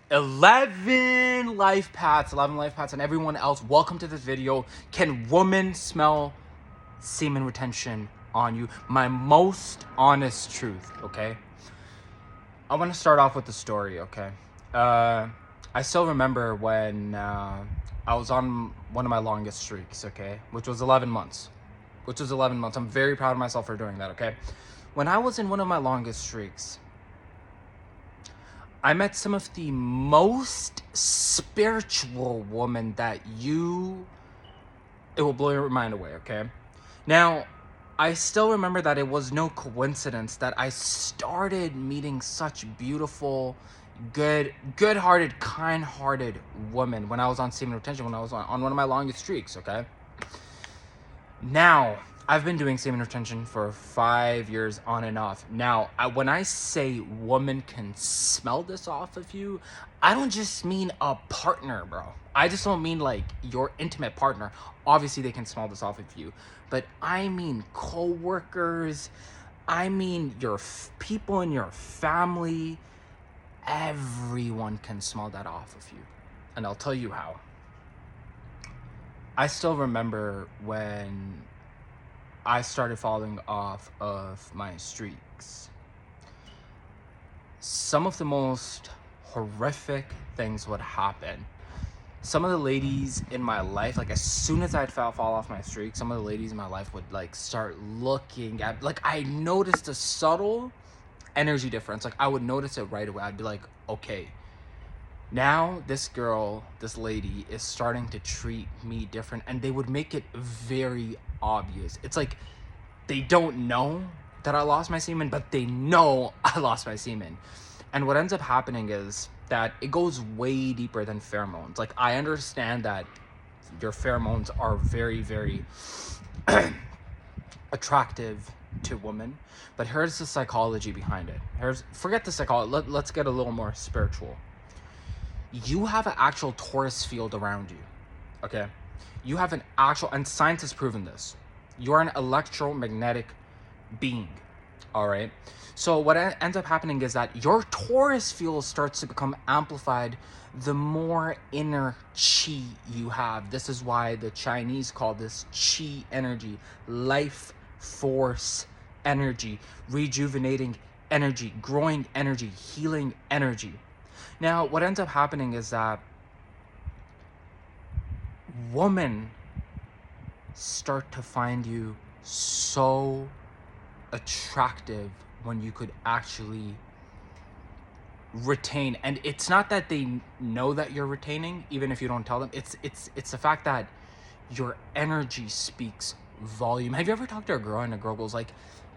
11 life paths, and everyone else, welcome to this video. Can women smell semen retention on you? My most honest truth, okay? I want to start off with the story, okay? I still remember when I was on one of my longest streaks, okay? Which was 11 months. I'm very proud of myself for doing that, okay? When I was in one of my longest streaks, I met some of the most spiritual women that it will blow your mind away, okay? Now, I still remember that it was no coincidence that I started meeting such beautiful, good-hearted, kind-hearted women when I was on semen retention, when I was on one of my longest streaks, okay? Now, I've been doing semen retention for 5 years on and off. Now, when I say women can smell this off of you, I don't just mean a partner, bro. I just don't mean like your intimate partner. Obviously, they can smell this off of you. But I mean co-workers. I mean your people in your family. Everyone can smell that off of you. And I'll tell you how. I still remember when I started falling off of my streaks. Some of the most horrific things would happen. Some of the ladies in my life, like as soon as I'd fall off my streak, some of the ladies in my life would like start looking at, like I noticed a subtle energy difference. Like I would notice it right away. I'd be like, okay, now this lady is starting to treat me different, and they would make it very obvious. It's like they don't know that I lost my semen, but they know I lost my semen. And what ends up happening is that it goes way deeper than pheromones. Like I understand that your pheromones are very, very attractive to women, but here's the psychology behind it. Forget the psychology. Let's get a little more spiritual. You have an actual torus field around you, okay? You have an actual, and science has proven this, you're an electromagnetic being, all right? So what ends up happening is that your torus field starts to become amplified the more inner chi you have. This is why the Chinese call this chi energy, life force energy, rejuvenating energy, growing energy, healing energy. Now, what ends up happening is that women start to find you so attractive when you could actually retain. And it's not that they know that you're retaining, even if you don't tell them. It's the fact that your energy speaks volume. Have you ever talked to a girl and a girl goes like,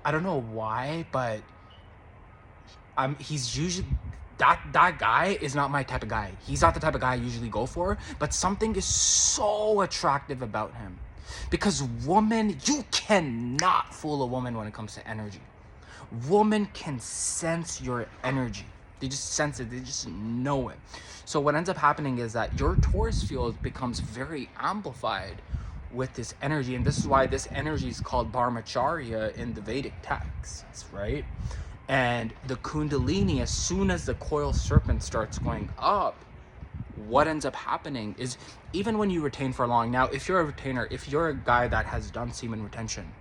I don't know why, but he's usually... That guy is not my type of guy. He's not the type of guy I usually go for, but something is so attractive about him. Because you cannot fool a woman when it comes to energy. Women can sense your energy. They just sense it. They just know it. So what ends up happening is that your torus field becomes very amplified with this energy. And this is why this energy is called brahmacharya in the Vedic texts, right? And the kundalini, as soon as the coil serpent starts going up, what ends up happening is, even when you retain for long, now if you're a retainer, if you're a guy that has done semen retention,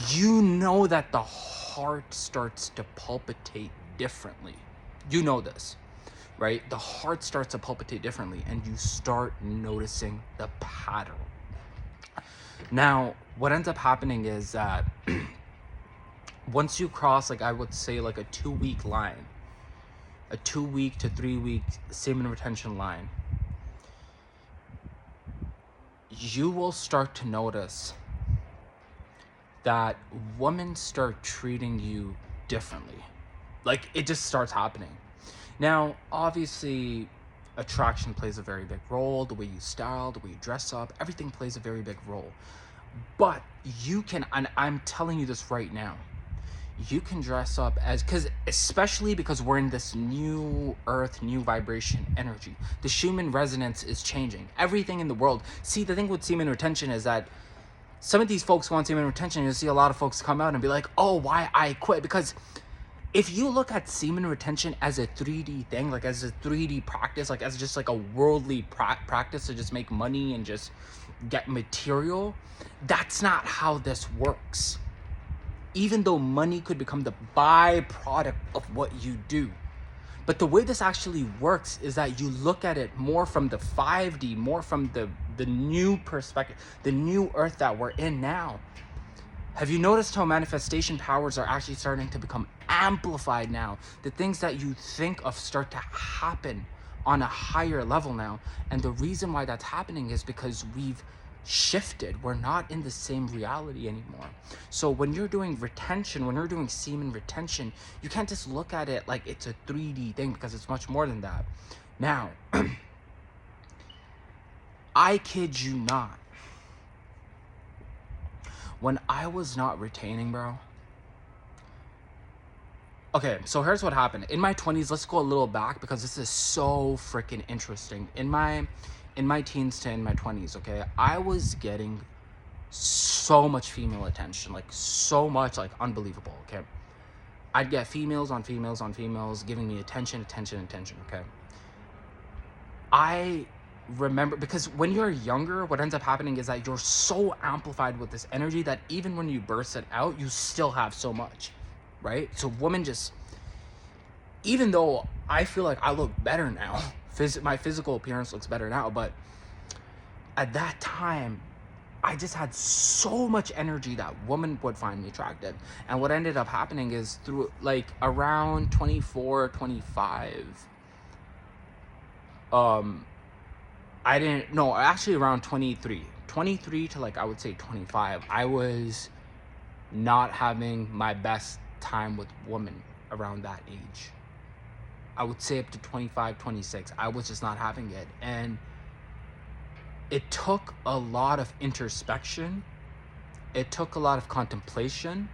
you know that the heart starts to palpitate differently. You know this, right? The heart starts to palpitate differently, and you start noticing the pattern. Now, what ends up happening is that once you cross, like I would say, like a 2-week line, a 2-week to 3-week semen retention line, you will start to notice that women start treating you differently. Like it just starts happening. Now, obviously, attraction plays a very big role. The way you style, the way you dress up, everything plays a very big role. But you can, and I'm telling you this right now, you can dress up especially because we're in this new earth, new vibration energy. The Schumann resonance is changing. Everything in the world. See, the thing with semen retention is that some of these folks go on semen retention, and you'll see a lot of folks come out and be like, oh, why I quit? Because if you look at semen retention as a 3D thing, like as a 3D practice, like as just like a worldly practice to just make money and just get material, that's not how this works. Even though money could become the byproduct of what you do. But the way this actually works is that you look at it more from the 5D, more from the new perspective, the new earth that we're in now. Have you noticed how manifestation powers are actually starting to become amplified now? The things that you think of start to happen on a higher level now. And the reason why that's happening is because we've shifted. We're not in the same reality anymore. So when you're doing retention, when you're doing semen retention, you can't just look at it like it's a 3D thing, because it's much more than that. Now, I kid you not. When I was not retaining, bro. Okay, so here's what happened. In my 20s, let's go a little back because this is so freaking interesting. In my teens to in my 20s, okay, I was getting so much female attention, like so much, like unbelievable, okay? I'd get females on females on females giving me attention, okay? I remember, because when you're younger, what ends up happening is that you're so amplified with this energy that even when you burst it out, you still have so much, right? So women just, even though I feel like I look better now, my physical appearance looks better now, but at that time, I just had so much energy that women would find me attractive. And what ended up happening is through like around 24, 25, actually around 23 to like, I would say 25, I was not having my best time with women around that age. I would say up to 25, 26, I was just not having it. And it took a lot of introspection. It took a lot of contemplation.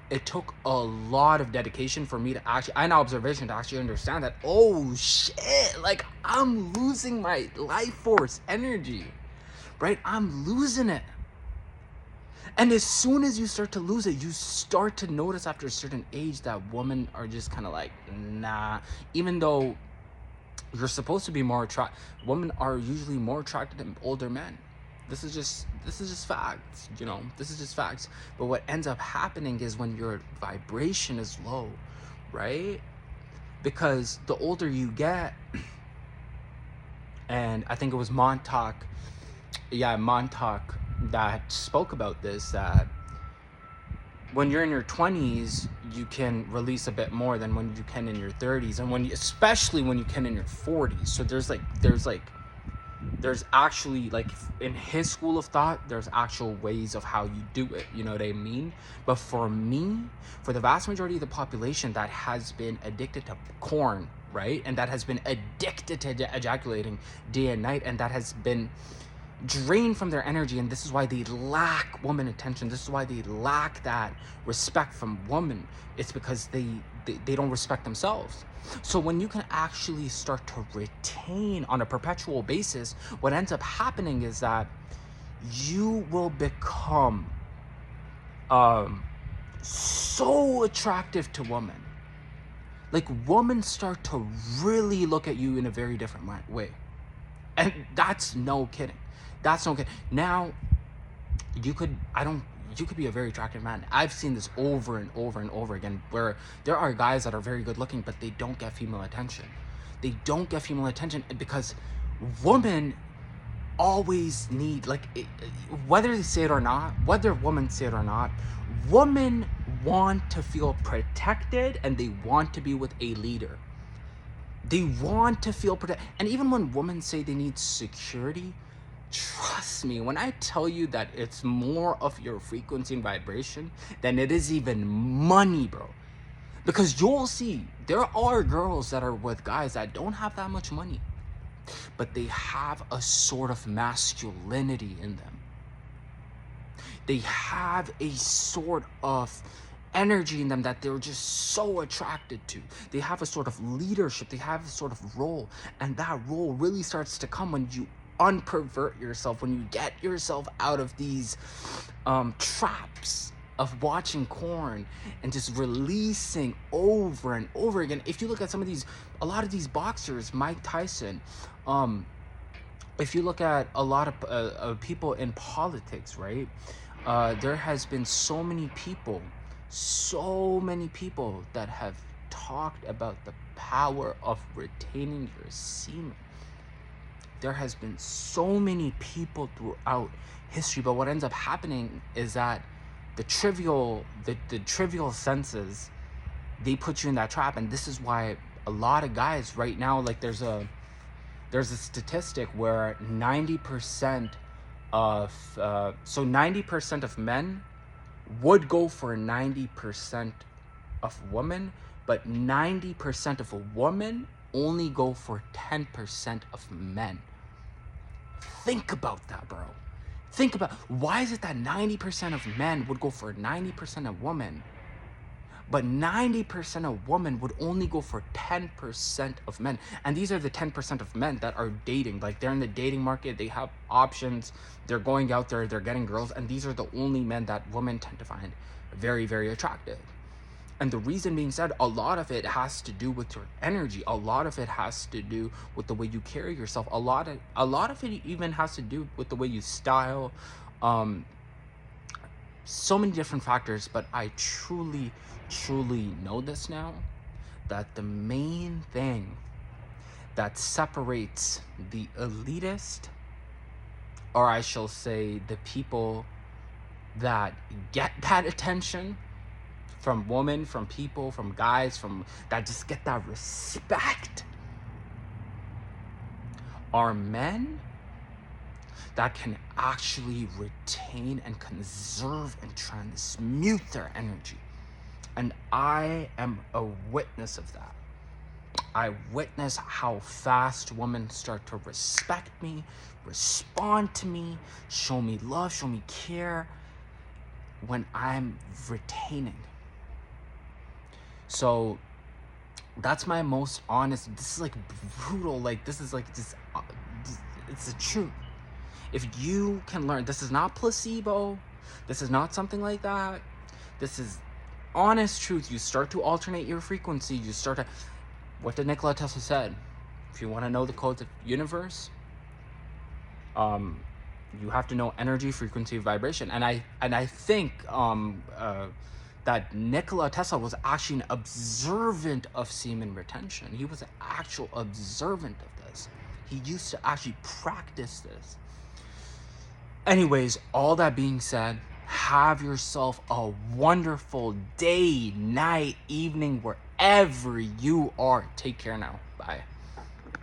It took a lot of dedication for me to actually, and observation to actually understand that, oh shit, like I'm losing my life force energy, right? I'm losing it. And as soon as you start to lose it, you start to notice after a certain age that women are just kind of like, nah, even though you're supposed to be more attracted, women are usually more attracted to older men. This is just facts, you know, this is just facts. But what ends up happening is when your vibration is low, right? Because the older you get, and I think it was Montauk that spoke about this, that when you're in your 20s, you can release a bit more than when you can in your 30s, and especially when you can in your 40s. So there's actually, like, in his school of thought, there's actual ways of how you do it, you know what I mean? But for me, for the vast majority of the population that has been addicted to corn, right, and that has been addicted to ejaculating day and night, and that has been drained from their energy, and this is why they lack woman attention, this is why they lack that respect from women, it's because they don't respect themselves. So when you can actually start to retain on a perpetual basis, what ends up happening is that you will become so attractive to women. Like, women start to really look at you in a very different way, and that's no kidding. That's okay. Now, you could be a very attractive man. I've seen this over and over and over again, where there are guys that are very good looking, but they don't get female attention. They don't get female attention because women always need, like, whether they say it or not, whether women say it or not, women want to feel protected and they want to be with a leader. They want to feel protected. And even when women say they need security, trust me when I tell you that it's more of your frequency and vibration than it is even money, bro. Because you'll see, there are girls that are with guys that don't have that much money, but they have a sort of masculinity in them. They have a sort of energy in them that they're just so attracted to. They have a sort of leadership, they have a sort of role, and that role really starts to come when you unpervert yourself, when you get yourself out of these traps of watching corn and just releasing over and over again. If you look at a lot of these boxers, Mike Tyson, if you look at a lot of people in politics, right? There has been so many people that have talked about the power of retaining your semen. There has been so many people throughout history, but what ends up happening is that the trivial senses, they put you in that trap. And this is why a lot of guys right now, like there's a statistic where 90% of 90% of men would go for 90% of women, but 90% of a woman only go for 10% of men. Think about that, bro. Think about, why is it that 90% of men would go for 90% of women, but 90% of women would only go for 10% of men? And these are the 10% of men that are dating. Like, they're in the dating market, they have options, they're going out there, they're getting girls, and these are the only men that women tend to find very, very attractive. And the reason being said, a lot of it has to do with your energy. A lot of it has to do with the way you carry yourself. A lot of it even has to do with the way you style. So many different factors, but I truly know this now, that the main thing that separates the elitist, or I shall say the people that get that attention from women, from people, from guys, from that just get that respect, are men that can actually retain and conserve and transmute their energy. And I am a witness of that. I witness how fast women start to respect me, respond to me, show me love, show me care when I'm retaining. So that's my most honest, this is like brutal, like this is like just, it's the truth. If you can learn, this is not placebo, this is not something like that, this is honest truth. You start to alternate your frequency, you start to, what did Nikola Tesla said? If you want to know the codes of universe, you have to know energy, frequency, vibration. And I think that Nikola Tesla was actually an observant of semen retention. He was an actual observant of this. He used to actually practice this. Anyways, all that being said, have yourself a wonderful day, night, evening, wherever you are. Take care now. Bye.